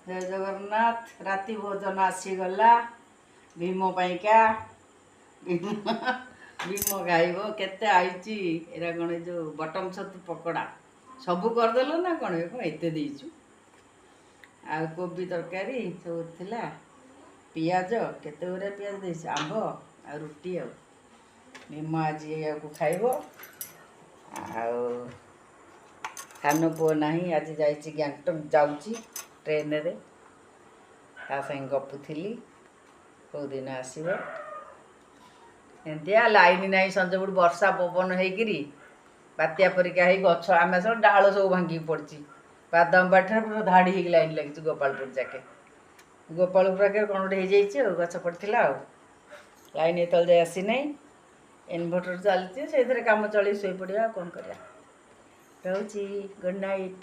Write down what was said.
जय जगन्नाथ राति भोजन आसीगला भीम पाइका भीम भीम खाइब केते आईची एरा कण जो बटम छतु पकोड़ा सबू करदेल ना कण कण एते देइछु आ कोबी तरकारी सब थिला पियाज केते गुरे पियाज देइछ आंब आ रुटी आ भीम आज या को खाइब आ सानो पुओ नहीं आज जाइए गैंगटक जाऊँगी ट्रेन रे ता संग गपुली कौ दिन आसब एमतिया लाइन नहीं संज बुड़ वर्षा पवन होकरी बात्या परिका हो गछ आम सब डाल सब भांगी पड़ी बादाम बाटर पूरा धाड़ी हो लाइन लगी गोपालपुर जाके गोपालपुर आगे कौन गोटे हो गछ पड़ा लाइन ये जाए आसी ना इनभर्टर चलती से कम चल शोपड़ा कौन कर गुड नाइट।